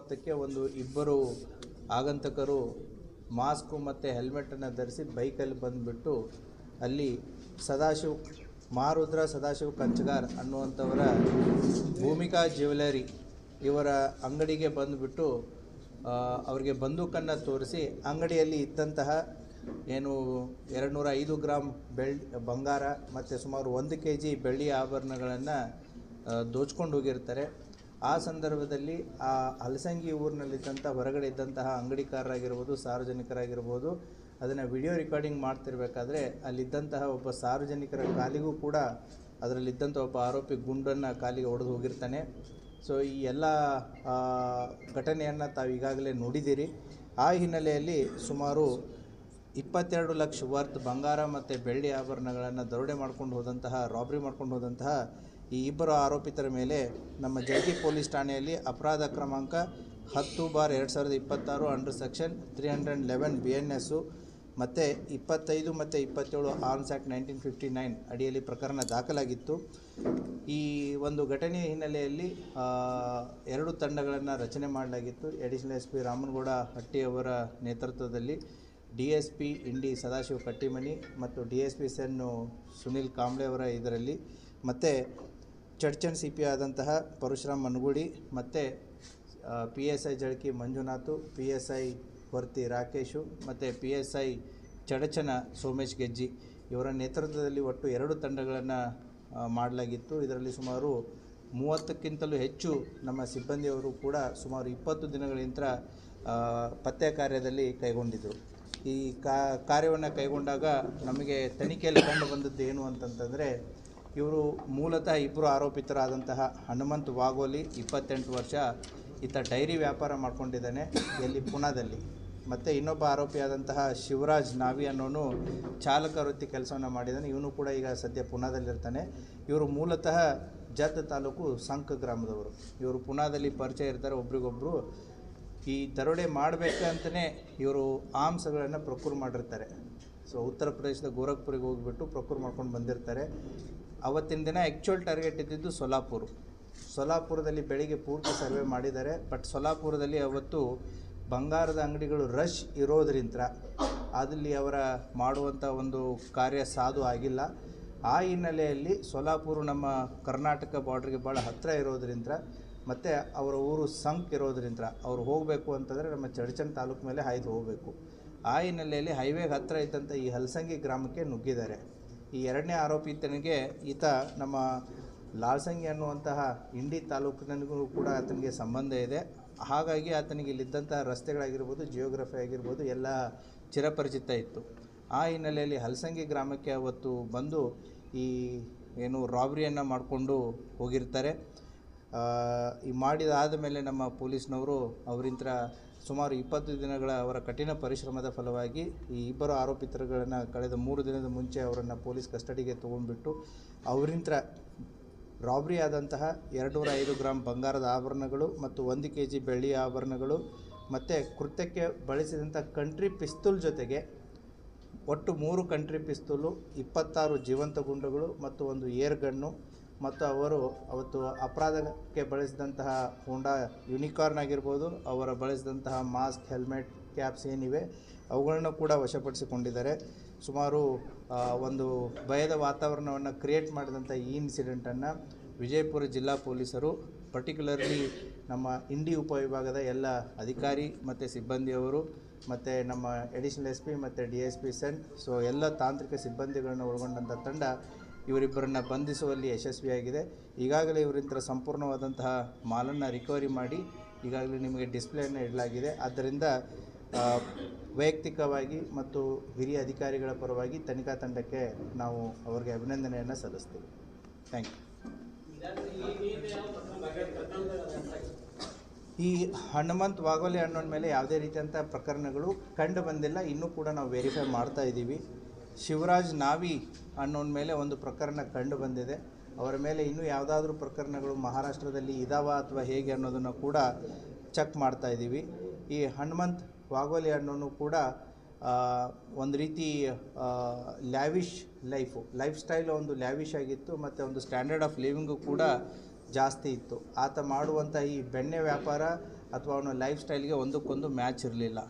ಹೊತ್ತಕ್ಕೆ ಒಂದು ಇಬ್ಬರು ಆಗಂತಕರು ಮಾಸ್ಕು ಮತ್ತು ಹೆಲ್ಮೆಟನ್ನು ಧರಿಸಿ ಬೈಕಲ್ಲಿ ಬಂದುಬಿಟ್ಟು ಅಲ್ಲಿ ಮಹಾರುದ್ರ ಸದಾಶಿವ್ ಕಂಚಗಾರ್ ಅನ್ನುವಂಥವರ ಭೂಮಿಕಾ ಜ್ಯುವೆಲರಿ ಇವರ ಅಂಗಡಿಗೆ ಬಂದುಬಿಟ್ಟು ಅವರಿಗೆ ಬಂದೂಕನ್ನು ತೋರಿಸಿ ಅಂಗಡಿಯಲ್ಲಿ ಇದ್ದಂತಹ ಏನು 205 ಗ್ರಾಮ್ ಬಂಗಾರ ಮತ್ತು ಸುಮಾರು 1 kg ಬೆಳ್ಳಿಯ ಆಭರಣಗಳನ್ನು ದೋಚ್ಕೊಂಡು ಹೋಗಿರ್ತಾರೆ. ಆ ಸಂದರ್ಭದಲ್ಲಿ ಆ ಹಲಸಂಗಿ ಊರಿನಲ್ಲಿದ್ದಂಥ ಹೊರಗಡೆ ಇದ್ದಂತಹ ಅಂಗಡಿಕಾರರಾಗಿರ್ಬೋದು, ಸಾರ್ವಜನಿಕರಾಗಿರ್ಬೋದು, ಅದನ್ನು ವಿಡಿಯೋ ರೆಕಾರ್ಡಿಂಗ್ ಮಾಡ್ತಿರ್ಬೇಕಾದ್ರೆ ಅಲ್ಲಿದ್ದಂತಹ ಒಬ್ಬ ಸಾರ್ವಜನಿಕರ ಕಾಲಿಗೂ ಕೂಡ ಅದರಲ್ಲಿದ್ದಂಥ ಒಬ್ಬ ಆರೋಪಿ ಗುಂಡನ್ನು ಕಾಲಿಗೆ ಹೊಡೆದು ಹೋಗಿರ್ತಾನೆ. ಸೊ ಈ ಎಲ್ಲ ಘಟನೆಯನ್ನು ತಾವು ಈಗಾಗಲೇ ನೋಡಿದ್ದೀರಿ. ಆ ಹಿನ್ನೆಲೆಯಲ್ಲಿ ಸುಮಾರು 22 ಲಕ್ಷ ವರ್ತ್ ಬಂಗಾರ ಮತ್ತು ಬೆಳ್ಳಿ ಆಭರಣಗಳನ್ನು ದರೋಡೆ ಮಾಡ್ಕೊಂಡು ಹೋದಂತಹ, ರಾಬ್ರಿ ಮಾಡ್ಕೊಂಡು ಹೋದಂತಹ ಈ ಇಬ್ಬರು ಆರೋಪಿತರ ಮೇಲೆ ನಮ್ಮ ಜಳಕಿ ಪೊಲೀಸ್ ಠಾಣೆಯಲ್ಲಿ ಅಪರಾಧ ಕ್ರಮಾಂಕ 10/2026 ಅಂಡರ್ ಸೆಕ್ಷನ್ 311 BNS ಮತ್ತು 25 ಮತ್ತು 27 ಆರ್ಮ್ಸ್ ಆ್ಯಕ್ಟ್ 1959 ಅಡಿಯಲ್ಲಿ ಪ್ರಕರಣ ದಾಖಲಾಗಿತ್ತು. ಈ ಒಂದು ಘಟನೆಯ ಹಿನ್ನೆಲೆಯಲ್ಲಿ 2 ತಂಡಗಳನ್ನು ರಚನೆ ಮಾಡಲಾಗಿತ್ತು. ಅಡಿಷನಲ್ SP ರಾಮನಗೌಡ ಹಟ್ಟಿಯವರ ನೇತೃತ್ವದಲ್ಲಿ DSP ಇಂಡಿ ಸದಾಶಿವ ಕಟ್ಟಿಮನಿ ಮತ್ತು DSP ಸೆನ್ನು ಸುನಿಲ್ ಕಾಂಬ್ಳೆ ಅವರ ಇದರಲ್ಲಿ, ಮತ್ತು ಚಡ್ಚನ್ CP ಆದಂತಹ ಪರಶುರಾಮ್ ಮನಗೂಡಿ ಮತ್ತು PSI ಜಳಕಿ ಮಂಜುನಾಥ್, PSI ಹೊರ್ತಿ ರಾಕೇಶು ಮತ್ತು PSI ಚಡಚನ ಸೋಮೇಶ್ ಗೆಜ್ಜಿ ಇವರ ನೇತೃತ್ವದಲ್ಲಿ ಒಟ್ಟು 2 ತಂಡಗಳನ್ನು ಮಾಡಲಾಗಿತ್ತು. ಇದರಲ್ಲಿ ಸುಮಾರು 30ಕ್ಕಿಂತಲೂ ಹೆಚ್ಚು ನಮ್ಮ ಸಿಬ್ಬಂದಿಯವರು ಕೂಡ ಸುಮಾರು 20 ದಿನಗಳಿಂದ ಪತ್ತೆ ಕಾರ್ಯದಲ್ಲಿ ಕೈಗೊಂಡಿದ್ದರು. ಈ ಕಾರ್ಯವನ್ನು ಕೈಗೊಂಡಾಗ ನಮಗೆ ತನಿಖೆಯಲ್ಲಿ ಕಂಡು ಬಂದದ್ದು ಏನು ಅಂತಂತಂದರೆ, ಇವರು ಮೂಲತಃ ಇಬ್ಬರು ಆರೋಪಿತರಾದಂತಹ ಹನುಮಂತ್ ವಾಗೋಲಿ 28 ವರ್ಷ, ಈತ ಡೈರಿ ವ್ಯಾಪಾರ ಮಾಡ್ಕೊಂಡಿದ್ದಾನೆ ಎಲ್ಲಿ ಪುಣಾದಲ್ಲಿ, ಮತ್ತು ಇನ್ನೊಬ್ಬ ಆರೋಪಿಯಾದಂತಹ ಶಿವರಾಜ್ ನಾವಿ ಅನ್ನೋನು ಚಾಲಕ ವೃತ್ತಿ ಕೆಲಸವನ್ನು ಮಾಡಿದ್ದಾನೆ. ಇವನು ಕೂಡ ಈಗ ಸದ್ಯ ಪುಣಾದಲ್ಲಿರ್ತಾನೆ. ಇವರು ಮೂಲತಃ ಜತ್ ತಾಲೂಕು ಸಂಕ್ ಗ್ರಾಮದವರು. ಇವರು ಪುಣಾದಲ್ಲಿ ಪರಿಚಯ ಇರ್ತಾರೆ ಒಬ್ರಿಗೊಬ್ಬರು. ಈ ದರೋಡೆ ಮಾಡಬೇಕಂತಲೇ ಇವರು ಆಮ್ಸ್ಗಳನ್ನು ಪ್ರೊಕ್ಯೂರ್ ಮಾಡಿರ್ತಾರೆ. ಸೊ ಉತ್ತರ ಪ್ರದೇಶದ ಗೋರಖ್ಪುರಿಗೆ ಹೋಗಿಬಿಟ್ಟು ಪ್ರೊಕ್ಯೂರ್ ಮಾಡ್ಕೊಂಡು ಬಂದಿರ್ತಾರೆ. ಅವತ್ತಿನ ದಿನ ಆ್ಯಕ್ಚುಯಲ್ ಟಾರ್ಗೆಟ್ ಇದ್ದಿದ್ದು ಸೊಲಾಪುರದಲ್ಲಿ ಬೆಳಿಗ್ಗೆ ಪೂರ್ತಿ ಸರ್ವೆ ಮಾಡಿದ್ದಾರೆ. ಬಟ್ ಸೊಲಾಪುರದಲ್ಲಿ ಅವತ್ತು ಬಂಗಾರದ ಅಂಗಡಿಗಳು ರಶ್ ಇರೋದ್ರಿಂದ ಅಲ್ಲಿ ಅವರ ಮಾಡುವಂಥ ಒಂದು ಕಾರ್ಯ ಸಾಧು ಆಗಿಲ್ಲ. ಆ ಹಿನ್ನೆಲೆಯಲ್ಲಿ ಸೊಲಾಪುರ ನಮ್ಮ ಕರ್ನಾಟಕ ಬಾರ್ಡ್ರಿಗೆ ಭಾಳ ಹತ್ತಿರ ಇರೋದ್ರಿಂದ ಮತ್ತು ಅವರ ಊರು ಸಂಕ್ ಇರೋದ್ರಿಂದ ಅವ್ರು ಹೋಗಬೇಕು ಅಂತಂದರೆ ನಮ್ಮ ಚಡಚನ್ ತಾಲೂಕು ಮೇಲೆ ಹಾಯ್ದು ಹೋಗಬೇಕು. ಆ ಹಿನ್ನೆಲೆಯಲ್ಲಿ ಹೈವೇಗೆ ಹತ್ತಿರ ಇದ್ದಂಥ ಈ ಹಲಸಂಗಿ ಗ್ರಾಮಕ್ಕೆ ನುಗ್ಗಿದ್ದಾರೆ. ಈ 2ನೇ ಆರೋಪಿತನಿಗೆ ಈತ ನಮ್ಮ ಲಾಲ್ಸಂಗಿ ಅನ್ನುವಂತಹ ಇಂಡಿ ತಾಲೂಕಿನಲ್ಲಿಗೂ ಕೂಡ ಆತನಿಗೆ ಸಂಬಂಧ ಇದೆ. ಹಾಗಾಗಿ ಆತನಿಗೆ ಇಲ್ಲಿದ್ದಂಥ ರಸ್ತೆಗಳಾಗಿರ್ಬೋದು, ಜಿಯೋಗ್ರಫಿ ಆಗಿರ್ಬೋದು ಎಲ್ಲ ಚಿರಪರಿಚಿತ ಇತ್ತು. ಆ ಹಿನ್ನೆಲೆಯಲ್ಲಿ ಹಲಸಂಗಿ ಗ್ರಾಮಕ್ಕೆ ಅವತ್ತು ಬಂದು ಈ ಏನು ರಾಬ್ರಿಯನ್ನು ಮಾಡಿಕೊಂಡು ಹೋಗಿರ್ತಾರೆ. ಈ ಮಾಡಿದಾದ ಮೇಲೆ ನಮ್ಮ ಪೊಲೀಸ್ನವರು ಅವರಿಂತ್ರ ಸುಮಾರು 20 ದಿನಗಳ ಅವರ ಕಠಿಣ ಪರಿಶ್ರಮದ ಫಲವಾಗಿ ಈ ಇಬ್ಬರು ಆರೋಪಿತರುಗಳನ್ನು ಕಳೆದ 3 ದಿನದ ಮುಂಚೆ ಅವರನ್ನು ಪೊಲೀಸ್ ಕಸ್ಟಡಿಗೆ ತೊಗೊಂಡ್ಬಿಟ್ಟು ಅವರಿಂತ್ರ ರಾಬ್ರಿ ಆದಂತಹ 205 ಗ್ರಾಮ್ ಬಂಗಾರದ ಆಭರಣಗಳು ಮತ್ತು 1 kg ಬೆಳ್ಳಿಯ ಆಭರಣಗಳು ಮತ್ತು ಕೃತ್ಯಕ್ಕೆ ಬಳಸಿದಂಥ ಕಂಟ್ರಿ ಪಿಸ್ತೂಲ್ ಜೊತೆಗೆ ಒಟ್ಟು 3 ಕಂಟ್ರಿ ಪಿಸ್ತೂಲು, 26 ಜೀವಂತ ಗುಂಡುಗಳು ಮತ್ತು 1 ಏರ್ ಗನ್ನು ಮತ್ತು ಅವರು ಅವತ್ತು ಅಪರಾಧಕ್ಕೆ ಬಳಸಿದಂತಹ ಹೋಂಡಾ ಯೂನಿಕಾರ್ನ್ ಆಗಿರ್ಬೋದು, ಅವರ ಬಳಸಿದಂತಹ ಮಾಸ್ಕ್, ಹೆಲ್ಮೆಟ್, ಕ್ಯಾಪ್ಸ್ ಏನಿವೆ ಅವುಗಳನ್ನು ಕೂಡ ವಶಪಡಿಸಿಕೊಂಡಿದ್ದಾರೆ. ಸುಮಾರು ಒಂದು ಭಯದ ವಾತಾವರಣವನ್ನು ಕ್ರಿಯೇಟ್ ಮಾಡಿದಂಥ ಈ ಇನ್ಸಿಡೆಂಟನ್ನು ವಿಜಯಪುರ ಜಿಲ್ಲಾ ಪೊಲೀಸರು, ಪರ್ಟಿಕ್ಯುಲರ್ಲಿ ನಮ್ಮ ಇಂಡಿ ಉಪವಿಭಾಗದ ಎಲ್ಲ ಅಧಿಕಾರಿ ಮತ್ತು ಸಿಬ್ಬಂದಿಯವರು ಮತ್ತು ನಮ್ಮ ಅಡಿಷನಲ್ SP ಮತ್ತು DSP ಸೆನ್, ಸೊ ಎಲ್ಲ ತಾಂತ್ರಿಕ ಸಿಬ್ಬಂದಿಗಳನ್ನು ಒಳಗೊಂಡಂಥ ತಂಡ ಇವರಿಬ್ಬರನ್ನು ಬಂಧಿಸುವಲ್ಲಿ ಯಶಸ್ವಿಯಾಗಿದೆ. ಈಗಾಗಲೇ ಇವರಿಂದ ಸಂಪೂರ್ಣವಾದಂತಹ ಮಾಲನ್ನು ರಿಕವರಿ ಮಾಡಿ ಈಗಾಗಲೇ ನಿಮಗೆ ಡಿಸ್ಪ್ಲೇಯನ್ನು ಇಡಲಾಗಿದೆ. ಆದ್ದರಿಂದ ವೈಯಕ್ತಿಕವಾಗಿ ಮತ್ತು ಹಿರಿಯ ಅಧಿಕಾರಿಗಳ ಪರವಾಗಿ ತನಿಖಾ ತಂಡಕ್ಕೆ ನಾವು ಅವರಿಗೆ ಅಭಿನಂದನೆಯನ್ನು ಸಲ್ಲಿಸ್ತೀವಿ. Thank you. ಈ ಹನುಮಂತ್ ವಾಗೋಲಿ ಅನ್ನೋನ ಮೇಲೆ ಯಾವುದೇ ರೀತಿಯಂಥ ಪ್ರಕರಣಗಳು ಕಂಡು ಬಂದಿಲ್ಲ. ಇನ್ನೂ ಕೂಡ ನಾವು ವೆರಿಫೈ ಮಾಡ್ತಾ ಇದ್ದೀವಿ. ಶಿವರಾಜ್ ನಾವಿ ಅನ್ನೋನ ಮೇಲೆ ಒಂದು ಪ್ರಕರಣ ಕಂಡು ಬಂದಿದೆ. ಅವರ ಮೇಲೆ ಇನ್ನೂ ಯಾವುದಾದ್ರೂ ಪ್ರಕರಣಗಳು ಮಹಾರಾಷ್ಟ್ರದಲ್ಲಿ ಇದಾವ ಅಥವಾ ಹೇಗೆ ಅನ್ನೋದನ್ನು ಕೂಡ ಚೆಕ್ ಮಾಡ್ತಾ ಇದ್ದೀವಿ. ಈ ಹನುಮಂತ್ ವಾಗೋಲಿ ಅನ್ನೋನು ಕೂಡ ಒಂದು ರೀತಿ ಲೈಫ್ ಸ್ಟೈಲ್ ಒಂದು ಲ್ಯಾವಿಶ್ ಆಗಿತ್ತು ಮತ್ತು ಒಂದು ಸ್ಟ್ಯಾಂಡರ್ಡ್ ಆಫ್ ಲಿವಿಂಗು ಕೂಡ ಜಾಸ್ತಿ ಇತ್ತು. ಆತ ಮಾಡುವಂಥ ಈ ಬೆಣ್ಣೆ ವ್ಯಾಪಾರ ಅಥವಾ ಅವನ ಲೈಫ್ ಸ್ಟೈಲ್ಗೆ ಒಂದಕ್ಕೊಂದು ಮ್ಯಾಚ್ ಇರಲಿಲ್ಲ.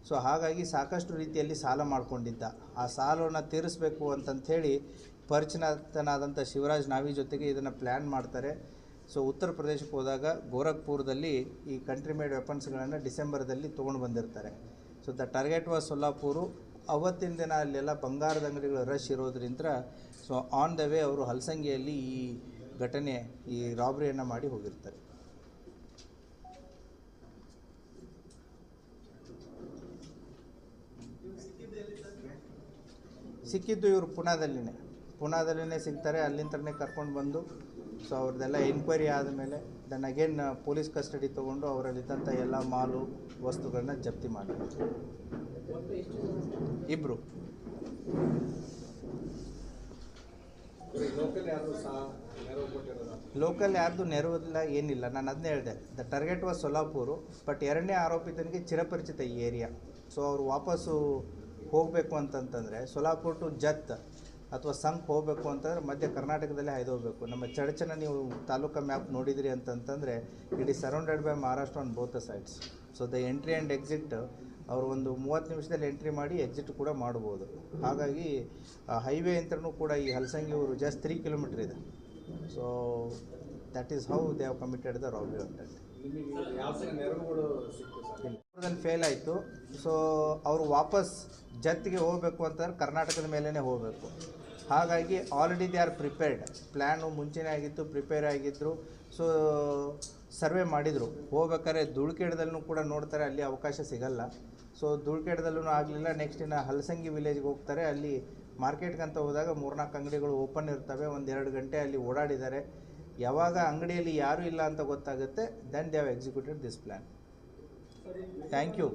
ಸೊ ಹಾಗಾಗಿ ಸಾಕಷ್ಟು ರೀತಿಯಲ್ಲಿ ಸಾಲ ಮಾಡಿಕೊಂಡಿದ್ದ. ಆ ಸಾಲವನ್ನು ತೀರಿಸಬೇಕು ಅಂತಂಥೇಳಿ ಪರಿಚಿತನಾದಂಥ ಶಿವರಾಜ್ ನಾವಿ ಜೊತೆಗೆ ಇದನ್ನು ಪ್ಲ್ಯಾನ್ ಮಾಡ್ತಾರೆ. ಸೊ ಉತ್ತರ ಪ್ರದೇಶಕ್ಕೆ ಹೋದಾಗ ಗೋರಖ್ಪುರದಲ್ಲಿ ಈ ಕಂಟ್ರಿ ಮೇಡ್ ವೆಪನ್ಸ್ಗಳನ್ನು ಡಿಸೆಂಬರ್ದಲ್ಲಿ ತೊಗೊಂಡು ಬಂದಿರ್ತಾರೆ. So the target was Solapur. ಅವತ್ತಿನ ದಿನ ಅಲ್ಲೆಲ್ಲ ಬಂಗಾರದ ಅಂಗಡಿಗಳು ರಶ್ ಇರೋದ್ರಿಂದ ಸೊ ಆನ್ ದ ವೇ ಅವರು ಹಲಸಂಗಿಯಲ್ಲಿ ಈ ಘಟನೆ, ಈ ರಾಬ್ರಿಯನ್ನು ಮಾಡಿ ಹೋಗಿರ್ತಾರೆ. ಸಿಕ್ಕಿದ್ದು ಇವರು ಪುಣಾದಲ್ಲಿನೇ ಸಿಗ್ತಾರೆ. ಅಲ್ಲಿಂದನೇ ಕರ್ಕೊಂಡು ಬಂದು ಸೊ ಅವ್ರದ್ದೆಲ್ಲ ಎನ್ಕ್ವೈರಿ ಆದಮೇಲೆ ದೆನ್ ಅಗೇನ್ ಪೊಲೀಸ್ ಕಸ್ಟಡಿ ತೊಗೊಂಡು ಅವರಲ್ಲಿದ್ದಂಥ ಎಲ್ಲ ಮಾಲು ವಸ್ತುಗಳನ್ನ ಜಪ್ತಿ ಮಾಡಿದ್ರು. ಇಬ್ಬರು ಲೋಕಲ್ ಯಾರ್ದು ನೆರವಿಲ್ಲ, ಏನಿಲ್ಲ. ನಾನು ಅದನ್ನೇ ಹೇಳಿದೆ, ದ ಟಾರ್ಗೆಟ್ ವಾಸ್ ಸೊಲ್ಲಾಪುರು. ಬಟ್ ಎರಡನೇ ಆರೋಪಿತನಿಗೆ ಚಿರಪರಿಚಿತ ಈ ಏರಿಯಾ. ಸೊ ಅವರು ವಾಪಸ್ಸು ಹೋಗಬೇಕು ಅಂತಂತಂದರೆ ಸೊಲ್ಲಾಪುರ್ ಟು ಜತ್ ಅಥವಾ ಸಂಕ್ ಹೋಗಬೇಕು ಅಂತಂದರೆ ಮಧ್ಯ ಕರ್ನಾಟಕದಲ್ಲೇ ಹಾಯ್ದು ಹೋಗಬೇಕು. ನಮ್ಮ ಚಡಚನ ನೀವು ತಾಲೂಕಾ ಮ್ಯಾಪ್ ನೋಡಿದಿರಿ ಅಂತಂತಂದರೆ it is surrounded by Maharashtra on both the sides. So the entry and exit ಅವರು ಒಂದು 30 ನಿಮಿಷದಲ್ಲಿ ಎಂಟ್ರಿ ಮಾಡಿ ಎಕ್ಸಿಟ್ ಕೂಡ ಮಾಡ್ಬೋದು. ಹಾಗಾಗಿ ಹೈವೇ ಅಂತಲೂ ಕೂಡ ಈ ಹಲಸಂಗಿ ಊರು ಜಸ್ಟ್ 3 ಕಿಲೋಮೀಟರ್ ಇದೆ. So that is how they have committed the robbery attempt. Fail ಆಯಿತು. ಸೊ ಅವರು ವಾಪಸ್ ಜತ್ತಿಗೆ ಹೋಗಬೇಕು ಅಂತಂದ್ರೆ ಕರ್ನಾಟಕದ ಮೇಲೇ ಹೋಗಬೇಕು. ಹಾಗಾಗಿ already they are prepared. Plan ಮುಂಚೆನೇ ಆಗಿತ್ತು, ಪ್ರಿಪೇರ್ ಆಗಿದ್ದರು. ಸೊ ಸರ್ವೆ ಮಾಡಿದರು. ಹೋಗ್ಬೇಕಾದ್ರೆ ಧೂಳ್ಖೇಡದಲ್ಲೂ ಕೂಡ ನೋಡ್ತಾರೆ, ಅಲ್ಲಿ ಅವಕಾಶ ಸಿಗಲ್ಲ. ಸೊ ಧೂಳ್ಖೇಡದಲ್ಲೂ ಆಗಲಿಲ್ಲ. ನೆಕ್ಸ್ಟ್ ಇನ್ನು ಹಲಸಂಗಿ ವಿಲೇಜ್ಗೆ ಹೋಗ್ತಾರೆ. ಅಲ್ಲಿ ಮಾರ್ಕೆಟ್ಗಂತ ಹೋದಾಗ 3-4 ಅಂಗಡಿಗಳು ಓಪನ್ ಇರ್ತವೆ. 1-2 ಗಂಟೆ ಅಲ್ಲಿ ಓಡಾಡಿದ್ದಾರೆ. ಯಾವಾಗ ಅಂಗಡಿಯಲ್ಲಿ ಯಾರೂ ಇಲ್ಲ ಅಂತ ಗೊತ್ತಾಗುತ್ತೆ, then they have executed this plan. Thank you.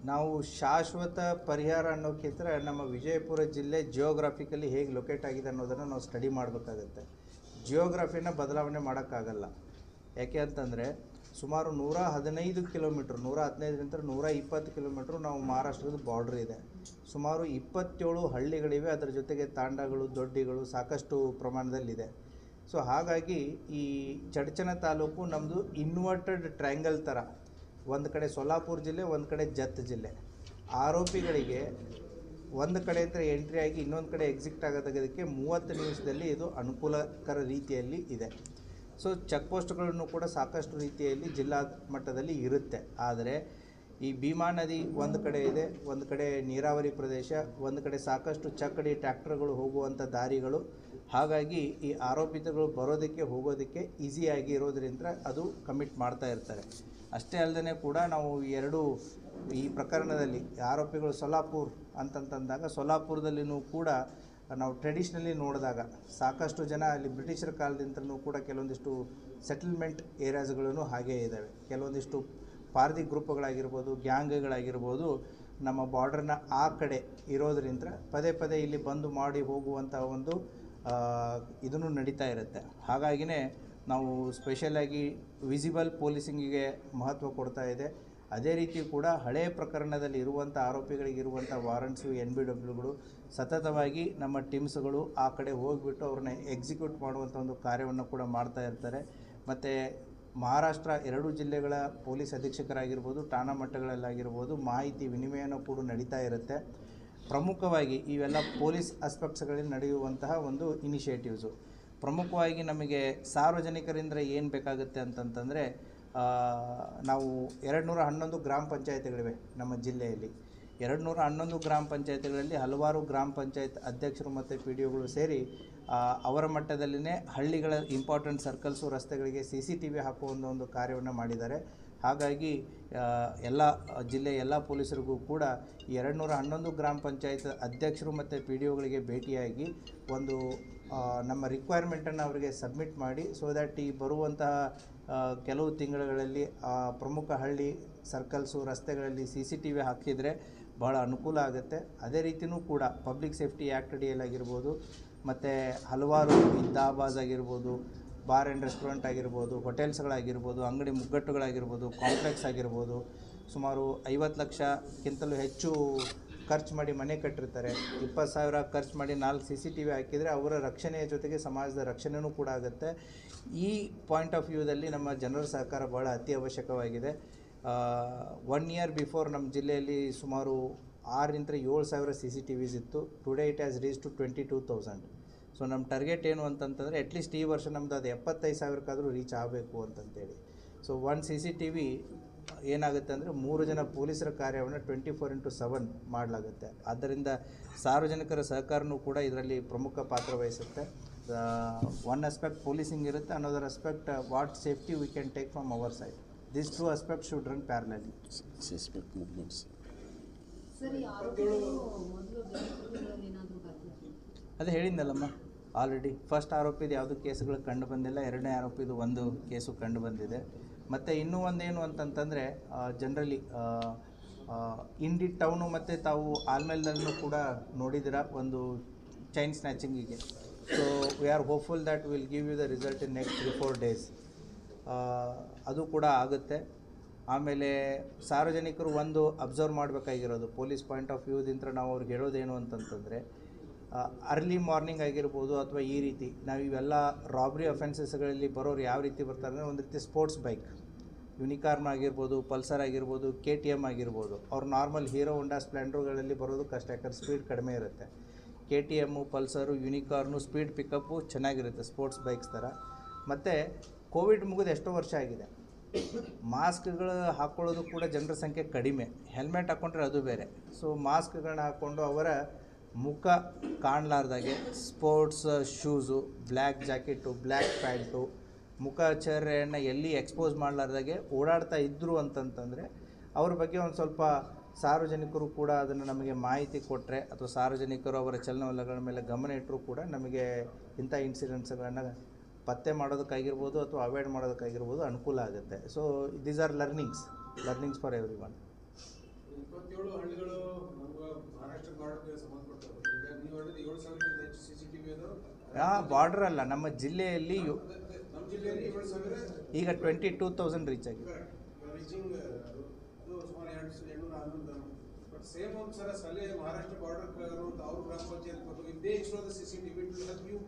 ನಾವು ಶಾಶ್ವತ ಪರಿಹಾರ ಅನ್ನೋಕ್ಕಿಂತ ನಮ್ಮ ವಿಜಯಪುರ ಜಿಲ್ಲೆ ಜಿಯೋಗ್ರಾಫಿಕಲಿ ಹೇಗೆ ಲೊಕೇಟ್ ಆಗಿದೆ ಅನ್ನೋದನ್ನು ನಾವು ಸ್ಟಡಿ ಮಾಡಬೇಕಾಗತ್ತೆ. ಜಿಯೋಗ್ರಫಿನ ಬದಲಾವಣೆ ಮಾಡೋಕ್ಕಾಗಲ್ಲ. ಯಾಕೆ ಅಂತಂದರೆ ಸುಮಾರು 115 ಕಿಲೋಮೀಟ್ರ್, 115ರಿಂದ 120 ಕಿಲೋಮೀಟ್ರು ನಾವು ಮಹಾರಾಷ್ಟ್ರದ ಬಾರ್ಡ್ರ್ ಇದೆ. ಸುಮಾರು 27 ಹಳ್ಳಿಗಳಿವೆ. ಅದರ ಜೊತೆಗೆ ತಾಂಡಗಳು, ದೊಡ್ಡಿಗಳು ಸಾಕಷ್ಟು ಪ್ರಮಾಣದಲ್ಲಿದೆ. ಸೊ ಹಾಗಾಗಿ ಈ ಚಡಚನ ತಾಲೂಕು ನಮ್ಮದು ಇನ್ವರ್ಟೆಡ್ ಟ್ರಯಾಂಗಲ್ ಥರ. ಒಂದು ಕಡೆ ಸೊಲ್ಲಾಪುರ ಜಿಲ್ಲೆ, ಒಂದು ಕಡೆ ಜತ್ ಜಿಲ್ಲೆ. ಆರೋಪಿಗಳಿಗೆ ಒಂದು ಕಡೆಯಿಂದ ಎಂಟ್ರಿ ಆಗಿ ಇನ್ನೊಂದು ಕಡೆ ಎಕ್ಸಿಟ್ ಆಗೋದಕ್ಕೆ 30 ನಿಮಿಷದಲ್ಲಿ ಇದು ಅನುಕೂಲಕರ ರೀತಿಯಲ್ಲಿ ಇದೆ. ಸೊ ಚೆಕ್ ಪೋಸ್ಟ್ಗಳನ್ನು ಕೂಡ ಸಾಕಷ್ಟು ರೀತಿಯಲ್ಲಿ ಜಿಲ್ಲಾ ಮಟ್ಟದಲ್ಲಿ ಇರುತ್ತೆ. ಆದರೆ ಈ ಭೀಮಾ ನದಿ ಒಂದು ಕಡೆ ಇದೆ, ಒಂದು ಕಡೆ ನೀರಾವರಿ ಪ್ರದೇಶ, ಒಂದು ಕಡೆ ಸಾಕಷ್ಟು ಚಕ್ಕಡಿ ಟ್ರ್ಯಾಕ್ಟರ್ಗಳು ಹೋಗುವಂಥ ದಾರಿಗಳು. ಹಾಗಾಗಿ ಈ ಆರೋಪಿತಗಳು ಬರೋದಕ್ಕೆ ಹೋಗೋದಕ್ಕೆ ಈಸಿಯಾಗಿ ಇರೋದರಿಂದ ಅದು ಕಮಿಟ್ ಮಾಡ್ತಾ ಇರ್ತಾರೆ. ಅಷ್ಟೇ ಅಲ್ಲದೆ ಕೂಡ ನಾವು ಈ ಪ್ರಕರಣದಲ್ಲಿ ಆರೋಪಿಗಳು ಸೊಲ್ಲಾಪುರ್ ಅಂತಂದಾಗ ಸೊಲ್ಲಾಪುರದಲ್ಲಿಯೂ ಕೂಡ ನಾವು ಟ್ರೆಡಿಷ್ನಲಿ ನೋಡಿದಾಗ ಸಾಕಷ್ಟು ಜನ ಅಲ್ಲಿ ಬ್ರಿಟಿಷರ ಕಾಲದಿಂದಲೂ ಕೂಡ ಕೆಲವೊಂದಿಷ್ಟು ಸೆಟಲ್ಮೆಂಟ್ ಏರಿಯಾಸ್ಗಳೂ ಹಾಗೇ ಇದ್ದಾವೆ. ಕೆಲವೊಂದಿಷ್ಟು ಪಾರ್ದಿ ಗ್ರೂಪ್ಗಳಾಗಿರ್ಬೋದು, ಗ್ಯಾಂಗ್ಗಳಾಗಿರ್ಬೋದು, ನಮ್ಮ ಬಾರ್ಡ್ರನ್ನ ಆ ಕಡೆ ಇರೋದರಿಂದ ಪದೇ ಇಲ್ಲಿ ಬಂದು ಮಾಡಿ ಹೋಗುವಂಥ ಒಂದು ಇದನ್ನು ನಡೀತಾ ಇರುತ್ತೆ. ಹಾಗಾಗಿನೇ ನಾವು ಸ್ಪೆಷಲಾಗಿ ವಿಸಿಬಲ್ ಪೊಲೀಸಿಂಗಿಗೆ ಮಹತ್ವ ಕೊಡ್ತಾ ಇದೆ. ಅದೇ ರೀತಿ ಕೂಡ ಹಳೆಯ ಪ್ರಕರಣದಲ್ಲಿ ಇರುವಂಥ ಆರೋಪಿಗಳಿಗಿರುವಂಥ ವಾರಂಟ್ಸು, NBWಗಳು ಸತತವಾಗಿ ನಮ್ಮ ಟೀಮ್ಸ್ಗಳು ಆ ಕಡೆ ಹೋಗಿಬಿಟ್ಟು ಅವ್ರನ್ನ ಎಕ್ಸಿಕ್ಯೂಟ್ ಮಾಡುವಂಥ ಒಂದು ಕಾರ್ಯವನ್ನು ಕೂಡ ಮಾಡ್ತಾ ಇರ್ತಾರೆ. ಮತ್ತು ಮಹಾರಾಷ್ಟ್ರ 2 ಜಿಲ್ಲೆಗಳ ಪೊಲೀಸ್ ಅಧೀಕ್ಷಕರಾಗಿರ್ಬೋದು, ಠಾಣಾ ಮಟ್ಟಗಳಲ್ಲಾಗಿರ್ಬೋದು ಮಾಹಿತಿ ವಿನಿಮಯನೂ ಕೂಡ ನಡೀತಾ ಇರುತ್ತೆ. ಪ್ರಮುಖವಾಗಿ ಇವೆಲ್ಲ ಪೊಲೀಸ್ ಆಸ್ಪೆಕ್ಟ್ಸ್ಗಳಲ್ಲಿ ನಡೆಯುವಂತಹ ಒಂದು ಇನಿಷಿಯೇಟಿವ್ಸು. ಪ್ರಮುಖವಾಗಿ ನಮಗೆ ಸಾರ್ವಜನಿಕರಿಂದ ಏನು ಬೇಕಾಗುತ್ತೆ ಅಂತಂತಂದರೆ, ನಾವು 211 ಗ್ರಾಮ ಪಂಚಾಯತಿಗಳಿವೆ ನಮ್ಮ ಜಿಲ್ಲೆಯಲ್ಲಿ. 211 ಗ್ರಾಮ ಪಂಚಾಯತಿಗಳಲ್ಲಿ ಹಲವಾರು ಗ್ರಾಮ ಪಂಚಾಯತ್ ಅಧ್ಯಕ್ಷರು ಮತ್ತು PDOಗಳು ಸೇರಿ ಅವರ ಮಟ್ಟದಲ್ಲಿನೇ ಹಳ್ಳಿಗಳ ಇಂಪಾರ್ಟೆಂಟ್ ಸರ್ಕಲ್ಸು, ರಸ್ತೆಗಳಿಗೆ CCTV ಹಾಕುವ ಒಂದು ಕಾರ್ಯವನ್ನು ಮಾಡಿದ್ದಾರೆ. ಹಾಗಾಗಿ ಎಲ್ಲ ಜಿಲ್ಲೆಯ ಎಲ್ಲ ಪೊಲೀಸರಿಗೂ ಕೂಡ 211 ಗ್ರಾಮ ಪಂಚಾಯತ್ ಅಧ್ಯಕ್ಷರು ಮತ್ತು PDOಗಳಿಗೆ ಭೇಟಿಯಾಗಿ ಒಂದು ನಮ್ಮ ರಿಕ್ವೈರ್ಮೆಂಟನ್ನು ಅವರಿಗೆ ಸಬ್ಮಿಟ್ ಮಾಡಿ, ಸೊ ದ್ಯಾಟ್ ಈ ಬರುವಂತಹ ಕೆಲವು ತಿಂಗಳುಗಳಲ್ಲಿ ಪ್ರಮುಖ ಹಳ್ಳಿ ಸರ್ಕಲ್ಸು, ರಸ್ತೆಗಳಲ್ಲಿ CCTV ಹಾಕಿದರೆ ಭಾಳ ಅನುಕೂಲ ಆಗುತ್ತೆ. ಅದೇ ರೀತಿಯೂ ಕೂಡ ಪಬ್ಲಿಕ್ ಸೇಫ್ಟಿ ಆ್ಯಕ್ಟ್ ಅಡಿಯಲ್ಲಾಗಿರ್ಬೋದು ಮತ್ತು ಹಲವಾರು ದಾಬಾಸ್ ಆಗಿರ್ಬೋದು, ಬಾರ್ ಆ್ಯಂಡ್ ರೆಸ್ಟೋರೆಂಟ್ ಆಗಿರ್ಬೋದು, ಹೋಟೆಲ್ಸ್ಗಳಾಗಿರ್ಬೋದು, ಅಂಗಡಿ ಮುಗ್ಗಟ್ಟುಗಳಾಗಿರ್ಬೋದು, ಕಾಂಪ್ಲೆಕ್ಸ್ ಆಗಿರ್ಬೋದು, ಸುಮಾರು 50 ಲಕ್ಷಕ್ಕಿಂತಲೂ ಹೆಚ್ಚು ಖರ್ಚು ಮಾಡಿ ಮನೆ ಕಟ್ಟಿರ್ತಾರೆ. 20,000 ಖರ್ಚು ಮಾಡಿ 4 CCTV ಹಾಕಿದರೆ ಅವರ ರಕ್ಷಣೆಯ ಜೊತೆಗೆ ಸಮಾಜದ ರಕ್ಷಣೆಯೂ ಕೂಡ ಆಗುತ್ತೆ. ಈ ಪಾಯಿಂಟ್ ಆಫ್ ವ್ಯೂದಲ್ಲಿ ನಮ್ಮ ಜನರ ಸಹಕಾರ ಭಾಳ ಅತಿ ಅವಶ್ಯಕವಾಗಿದೆ. 1 ಇಯರ್ ಬಿಫೋರ್ ನಮ್ಮ ಜಿಲ್ಲೆಯಲ್ಲಿ ಸುಮಾರು 6,000-7,000 CCTVs ಇತ್ತು. Today it has reach to 22,000. So ನಮ್ಮ ಟಾರ್ಗೆಟ್ ಏನು ಅಂತಂತಂದರೆ ಅಟ್ಲೀಸ್ಟ್ ಈ ವರ್ಷ ನಮ್ಮದು ಅದು 75,000ಕ್ಕಾದರೂ ರೀಚ್ ಆಗಬೇಕು ಅಂತಂತೇಳಿ. ಸೊ 1 CCTV ಏನಾಗುತ್ತೆ ಅಂದರೆ 3 ಜನ ಪೊಲೀಸರ ಕಾರ್ಯವನ್ನು 24/7 ಮಾಡಲಾಗುತ್ತೆ. ಆದ್ದರಿಂದ ಸಾರ್ವಜನಿಕರ ಸಹಕಾರನೂ ಕೂಡ ಇದರಲ್ಲಿ ಪ್ರಮುಖ ಪಾತ್ರ ವಹಿಸುತ್ತೆ. ಒನ್ ಆಸ್ಪೆಕ್ಟ್ ಪೊಲೀಸಿಂಗ್ ಇರುತ್ತೆ, another aspect what safety we can take from our side. This 2 aspects should run parallelly. Suspect movements. ಅದೇ ಹೇಳಿದ್ನಲ್ಲಮ್ಮ ಆಲ್ರೆಡಿ. ಫಸ್ಟ್ ಆರೋಪಿದು ಯಾವುದೂ ಕೇಸುಗಳು ಕಂಡು ಬಂದಿಲ್ಲ, 2ನೇ ಆರೋಪಿದು ಒಂದು ಕೇಸು ಕಂಡು ಬಂದಿದೆ. ಮತ್ತು ಇನ್ನೂ ಒಂದೇನು ಅಂತಂತಂದರೆ ಜನರಲಿ ಇಂಡಿ ಟೌನು ಮತ್ತು ತಾವು ಆಲ್ಮೇಲ್ದಲ್ಲೂ ಕೂಡ ನೋಡಿದಿರ ಒಂದು ಚೈನ್ ಸ್ನ್ಯಾಚಿಂಗಿಗೆ. So we are hopeful that will give you the result in next 3-4 days. ಅದು ಕೂಡ ಆಗುತ್ತೆ. ಆಮೇಲೆ ಸಾರ್ವಜನಿಕರು ಒಂದು ಅಬ್ಸರ್ವ್ ಮಾಡಬೇಕಾಗಿರೋದು ಪೊಲೀಸ್ ಪಾಯಿಂಟ್ ಆಫ್ ವ್ಯೂದಿಂದ ನಾವು ಅವ್ರಿಗೆ ಹೇಳೋದೇನು ಅಂತಂತಂದರೆ, ಅರ್ಲಿ ಮಾರ್ನಿಂಗ್ ಆಗಿರ್ಬೋದು ಅಥವಾ ಈ ರೀತಿ ನಾವು ಇವೆಲ್ಲ ರಾಬ್ರಿ ಅಫೆನ್ಸಸ್ಗಳಲ್ಲಿ ಬರೋರು ಯಾವ ರೀತಿ ಬರ್ತಾರೆ ಅಂದರೆ, ಒಂದು ರೀತಿ ಸ್ಪೋರ್ಟ್ಸ್ ಬೈಕ್, ಯುನಿಕಾರ್ನ್ ಆಗಿರ್ಬೋದು, ಪಲ್ಸರ್ ಆಗಿರ್ಬೋದು, KTM ಆಗಿರ್ಬೋದು. ಅವ್ರು ನಾರ್ಮಲ್ ಹೀರೋ ಹೋಂಡಾ ಸ್ಪ್ಲೆಂಡರ್ಗಳಲ್ಲಿ ಬರೋದು ಕಷ್ಟ, ಯಾಕಂದ್ರೆ ಸ್ಪೀಡ್ ಕಡಿಮೆ ಇರುತ್ತೆ. KTM, ಪಲ್ಸರು, ಯುನಿಕಾರ್ನು ಸ್ಪೀಡ್ ಪಿಕಪ್ಪು ಚೆನ್ನಾಗಿರುತ್ತೆ, ಸ್ಪೋರ್ಟ್ಸ್ ಬೈಕ್ಸ್ ಥರ. ಮತ್ತು ಕೋವಿಡ್ ಮುಗಿದು ಎಷ್ಟೋ ವರ್ಷ ಆಗಿದೆ, ಮಾಸ್ಕ್ಗಳು ಹಾಕ್ಕೊಳ್ಳೋದು ಕೂಡ ಜನರ ಸಂಖ್ಯೆ ಕಡಿಮೆ. ಹೆಲ್ಮೆಟ್ ಹಾಕ್ಕೊಂಡ್ರೆ ಅದು ಬೇರೆ. ಸೊ ಮಾಸ್ಕ್ಗಳನ್ನ ಹಾಕ್ಕೊಂಡು ಅವರ ಮುಖ ಕಾಣಲಾರ್ದಾಗೆ sports shoes, black jacket, black pant, ಮುಖಚರ್ಯೆಯನ್ನು ಎಲ್ಲಿ ಎಕ್ಸ್ಪೋಸ್ ಮಾಡಲಾರ್ದಾಗೆ ಓಡಾಡ್ತಾ ಇದ್ದರು ಅಂತಂತಂದರೆ ಅವ್ರ ಬಗ್ಗೆ ಒಂದು ಸ್ವಲ್ಪ ಸಾರ್ವಜನಿಕರು ಕೂಡ ಅದನ್ನು ನಮಗೆ ಮಾಹಿತಿ ಕೊಟ್ಟರೆ, ಅಥವಾ ಸಾರ್ವಜನಿಕರು ಅವರ ಚಲನವಲನಗಳ ಮೇಲೆ ಗಮನ ಇಟ್ಟರೂ ಕೂಡ ನಮಗೆ ಇಂಥ ಇನ್ಸಿಡೆಂಟ್ಸ್ಗಳನ್ನು ಪತ್ತೆ ಮಾಡೋದಕ್ಕಾಗಿರ್ಬೋದು ಅಥವಾ ಅವಾಯ್ಡ್ ಮಾಡೋದಕ್ಕಾಗಿರ್ಬೋದು ಅನುಕೂಲ ಆಗುತ್ತೆ. So these are learnings for every one. 27 ಹಳ್ಳಿಗಳು ಮಹಾರಾಷ್ಟ್ರ ಬಾರ್ಡರ್ಗೆ ಸಂಬಂಧಪಟ್ಟವು. ಈಗ ನೀವು ಹೇಳಿದ 7,000ಕ್ಕಿಂತ ಹೆಚ್ಚು CCTV ಅದು ಬಾರ್ಡರ್ ಅಲ್ಲ, ನಮ್ಮ ಜಿಲ್ಲೆಯಲ್ಲಿ ನಮ್ಮ ಜಿಲ್ಲೆಯಲ್ಲಿ 7,000 ಈಗ 22,000 ರೀಚ್ ಆಗಿದೆ. ರೀಚಿಂಗ್ ಅದು ಸುಮಾರು 200-400. ಬಟ್ ಸೇಮ್ ಒಂದು ಸಲ ಸ್ಥಳೀಯ ಮಹಾರಾಷ್ಟ್ರ ಬಾರ್ಡರ್ ಅವ್ರ ಗ್ರಾಮ ಪಂಚಾಯತ್ ಇದೇ extra CCTV it will help you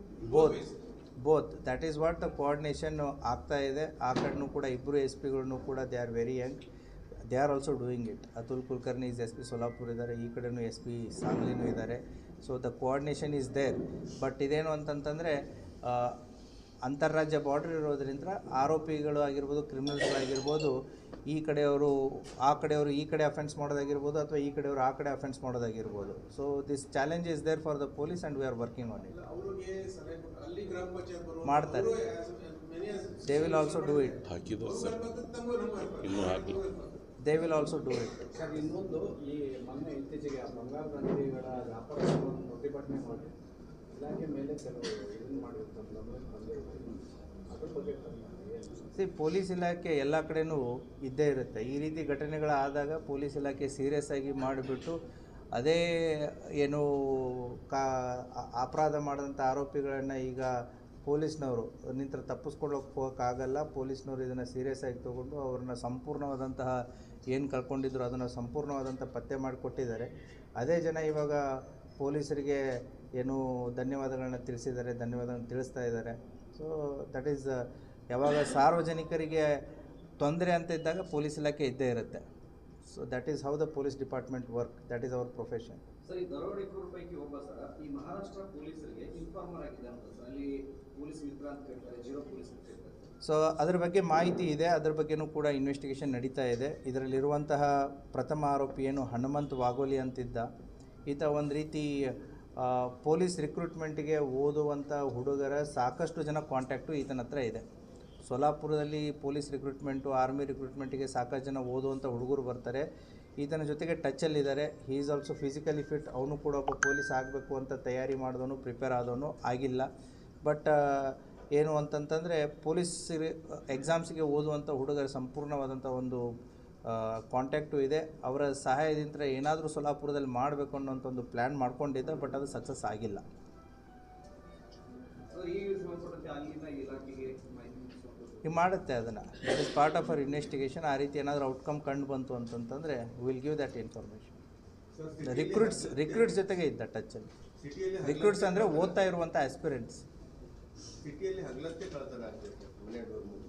both. That is what the coordination ಆಗ್ತಾ ಇದೆ. ಆ ಕಡೆನೂ ಕೂಡ ಇಬ್ಬರು SP ಕೂಡ they are very young, they are also doing it. Atul Kulkarni is SP Solapur ಇದ್ದಾರೆ, ಈ ಕಡೆನೂ SP ಸಾಂಗ್ಲಿನೂ ಇದ್ದಾರೆ. So the coordination is there. But ಇದೇನು ಅಂತಂತಂದರೆ ಅಂತಾರಾಜ್ಯ ಬಾರ್ಡರ್ ಇರೋದ್ರಿಂದ ಆರೋಪಿಗಳು ಆಗಿರ್ಬೋದು, ಕ್ರಿಮಿನಲ್ಸ್ಗಳಾಗಿರ್ಬೋದು, ಈ ಕಡೆಯವರು ಆ ಕಡೆಯವರು ಈ ಕಡೆ ಅಫೆನ್ಸ್ ಮಾಡೋದಾಗಿರ್ಬೋದು, ಅಥವಾ ಈ ಕಡೆಯವರು ಆ ಕಡೆ ಅಫೆನ್ಸ್ ಮಾಡೋದಾಗಿರ್ಬೋದು. So this challenge is there for the police and we are working on it. ಅವರಿಗೆ ಸಲಹೆ ಕೊಟ್ಟು ಅಲ್ಲಿ ಗ್ರಾಮ ಪಂಚಾಯತ್ ಮಾಡ್ತಾರೆ. They will also do it. ಹಾಕಿದ್ರು ಸರ್, ಇನ್ನೂ ಹಾಕಿ. They will also do it. Sir, ಇನ್ನೊಂದು ಈ ಮೊನ್ನೆ ಇತ್ತೀಚೆಗೆ ಬಂಗಾರದ ಅಂಗಡಿಗಳ ವ್ಯಾಪಾರವನ್ನು ಪ್ರತಿಭಟನೆ ಮಾಡಿ ಇಲಾಖೆ ಮೇಲೆ ಕೆಲವು ಇದನ್ನು ಮಾಡಿರ್ತಾರೆ, ಅದ್ರ ಬಗ್ಗೆ ಪೊಲೀಸ್ ಇಲಾಖೆ ಎಲ್ಲ ಕಡೆನೂ ಇದ್ದೇ ಇರುತ್ತೆ. ಈ ರೀತಿ ಘಟನೆಗಳಾದಾಗ ಪೊಲೀಸ್ ಇಲಾಖೆ ಸೀರಿಯಸ್ ಆಗಿ ಮಾಡಿಬಿಟ್ಟು ಅದೇ ಏನು ಅಪರಾಧ ಮಾಡಿದಂಥ ಆರೋಪಿಗಳನ್ನು ಈಗ ಪೊಲೀಸ್ನವರು ನಿಂತರ ತಪ್ಪಿಸ್ಕೊಳ್ಳೋಕೆ ಹೋಗೋಕ್ಕಾಗಲ್ಲ. ಪೊಲೀಸ್ನವರು ಇದನ್ನು ಸೀರಿಯಸ್ ಆಗಿ ತೊಗೊಂಡು ಅವ್ರನ್ನ ಸಂಪೂರ್ಣವಾದಂತಹ ಏನು ಕಳ್ಕೊಂಡಿದ್ರು ಅದನ್ನು ಸಂಪೂರ್ಣವಾದಂಥ ಪತ್ತೆ ಮಾಡಿಕೊಟ್ಟಿದ್ದಾರೆ. ಅದೇ ಜನ ಇವಾಗ ಪೊಲೀಸರಿಗೆ ಏನು ಧನ್ಯವಾದಗಳನ್ನ ತಿಳಿಸ್ತಾ ಇದ್ದಾರೆ. ಸೊ ದಟ್ ಈಸ್ ಯಾವಾಗ ಸಾರ್ವಜನಿಕರಿಗೆ ತೊಂದರೆ ಅಂತ ಇದ್ದಾಗ ಪೊಲೀಸ್ ಇಲಾಖೆ ಇದ್ದೇ ಇರುತ್ತೆ. So that is how the police department work, that is our profession. Sir, ಈ ದರೋಡೆಕೋರ ಪೈಕಿ ಒಬ್ಬ ಸರ್ ಈ ಮಹಾರಾಷ್ಟ್ರ ಪೊಲೀಸರಿಗೆ ಇನ್ಫಾರ್ಮರ್ ಆಗಿದೆ ಅಂತ ಸರ್, ಅಲ್ಲಿ ಪೊಲೀಸ್ ಮಿತ್ರ ಅಂತ ಹೇಳ್ತಾರೆ, 0 ಪೊಲೀಸ್ ಅಂತ ಹೇಳ್ತಾರೆ. ಸೊ ಅದ್ರ ಬಗ್ಗೆ ಮಾಹಿತಿ ಇದೆ, ಅದ್ರ ಬಗ್ಗೆನೂ ಕೂಡ ಇನ್ವೆಸ್ಟಿಗೇಷನ್ ನಡೀತಾ ಇದೆ. ಇದರಲ್ಲಿರುವಂತಹ ಪ್ರಥಮ ಆರೋಪಿ ಏನು ಹನುಮಂತ್ ವಾಗೋಲಿ ಅಂತಿದ್ದ, ಈತ ಒಂದು ರೀತಿ ಪೊಲೀಸ್ ರಿಕ್ರೂಟ್ಮೆಂಟ್ಗೆ ಓದುವಂಥ ಹುಡುಗರ ಸಾಕಷ್ಟು ಜನ ಕಾಂಟ್ಯಾಕ್ಟು ಈತನ ಹತ್ರ ಇದೆ. ಸೋಲಾಪುರದಲ್ಲಿ ಪೊಲೀಸ್ ರಿಕ್ರೂಟ್ಮೆಂಟು, ಆರ್ಮಿ ರಿಕ್ರೂಟ್ಮೆಂಟಿಗೆ ಸಾಕಷ್ಟು ಜನ ಓದುವಂಥ ಹುಡುಗರು ಬರ್ತಾರೆ. ಈತನ ಜೊತೆಗೆ ಟಚ್ಚಲ್ಲಿದ್ದಾರೆ. He is also physically fit. ಅವನು ಕೂಡ ಒಬ್ಬ ಪೊಲೀಸ್ ಆಗಬೇಕು ಅಂತ ತಯಾರಿ ಮಾಡಿದವನು, ಪ್ರಿಪೇರ್ ಆದವನು ಆಗಿಲ್ಲ. ಬಟ್ ಏನು ಅಂತಂತಂದರೆ ಪೊಲೀಸ್ ಎಕ್ಸಾಮ್ಸಿಗೆ ಓದುವಂಥ ಹುಡುಗರ ಸಂಪೂರ್ಣವಾದಂಥ ಒಂದು ಕಾಂಟ್ಯಾಕ್ಟು ಇದೆ. ಅವರ ಸಹಾಯದಿಂದ ಏನಾದರೂ ಸೋಲಾಪುರದಲ್ಲಿ ಮಾಡಬೇಕು ಅನ್ನೋಂಥ ಒಂದು ಪ್ಲ್ಯಾನ್ ಮಾಡ್ಕೊಂಡಿದ್ದ, ಬಟ್ ಅದು ಸಕ್ಸಸ್ ಆಗಿಲ್ಲ. ಮತ್ತೆ ಅಲ್ಲಿನ ಇಲಾಖೆಗೆ ಮಾಹಿತಿ ಮುಗಿಸುವಂಥದ್ದು? ಈಗ ಮಾಡುತ್ತೆ ಅದನ್ನು. That is part of our investigation. ಆ ರೀತಿ ಏನಾದರೂ ಔಟ್ಕಮ್ ಕಂಡು ಬಂತು ಅಂತಂತಂದರೆ will give that information. Recruits ಜೊತೆಗೆ ಇದ್ದ ಟಚ್ಚಲ್ಲಿ. ರಿಕ್ರೂಟ್ಸ್ ಅಂದರೆ ಓದ್ತಾ ಇರುವಂಥ ಆಸ್ಪಿರೆಂಟ್ಸ್. ಸಿಟಿಯಲ್ಲಿ ಹಗಲತ್ತೆ ಕಳ್ತನ ಆಗ್ತೈತೆ ಮನೆ ಡೋರ್ ಮುಂದೆ.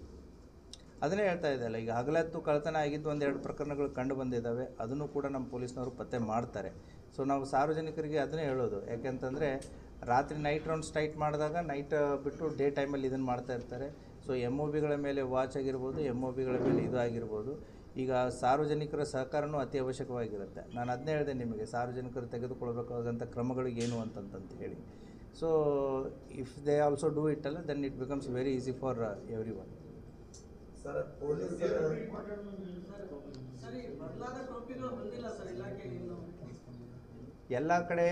ಅದನ್ನೇ ಹೇಳ್ತಾ ಇದ್ದಲ್ಲ, ಈಗ ಹಗಲತ್ತು ಕಳ್ತನ ಆಗಿದ್ದು ಒಂದೆರಡು ಪ್ರಕರಣಗಳು ಕಂಡು ಬಂದಿದ್ದಾವೆ. ಅದನ್ನು ಕೂಡ ನಮ್ಮ ಪೊಲೀಸ್ನವರು ಪತ್ತೆ ಮಾಡ್ತಾರೆ. ಸೊ ನಾವು ಸಾರ್ವಜನಿಕರಿಗೆ ಅದನ್ನೇ ಹೇಳೋದು. ಯಾಕೆಂತಂದರೆ ರಾತ್ರಿ ನೈಟ್ ರೌಂಡ್ಸ್ ಟೈಟ್ ಮಾಡಿದಾಗ ನೈಟ್ ಬಿಟ್ಟು ಡೇ ಟೈಮಲ್ಲಿ ಇದನ್ನು ಮಾಡ್ತಾ ಇರ್ತಾರೆ. ಸೊ MOBಗಳ ಮೇಲೆ ವಾಚ್ ಆಗಿರ್ಬೋದು, MOBಗಳ ಮೇಲೆ ಇದು ಆಗಿರ್ಬೋದು. ಈಗ ಸಾರ್ವಜನಿಕರ ಸಹಕಾರನೂ ಅತಿ ಅವಶ್ಯಕವಾಗಿರುತ್ತೆ. ನಾನು ಅದನ್ನೇ ಹೇಳಿದೆ ನಿಮಗೆ, ಸಾರ್ವಜನಿಕರು ತೆಗೆದುಕೊಳ್ಬೇಕಾದಂಥ ಕ್ರಮಗಳು ಏನು ಅಂತಂತ ಹೇಳಿ. So if they also do it ಅಲ್ಲ, then it becomes very easy for everyone. Sir police ಎಲ್ಲ ಕಡೆ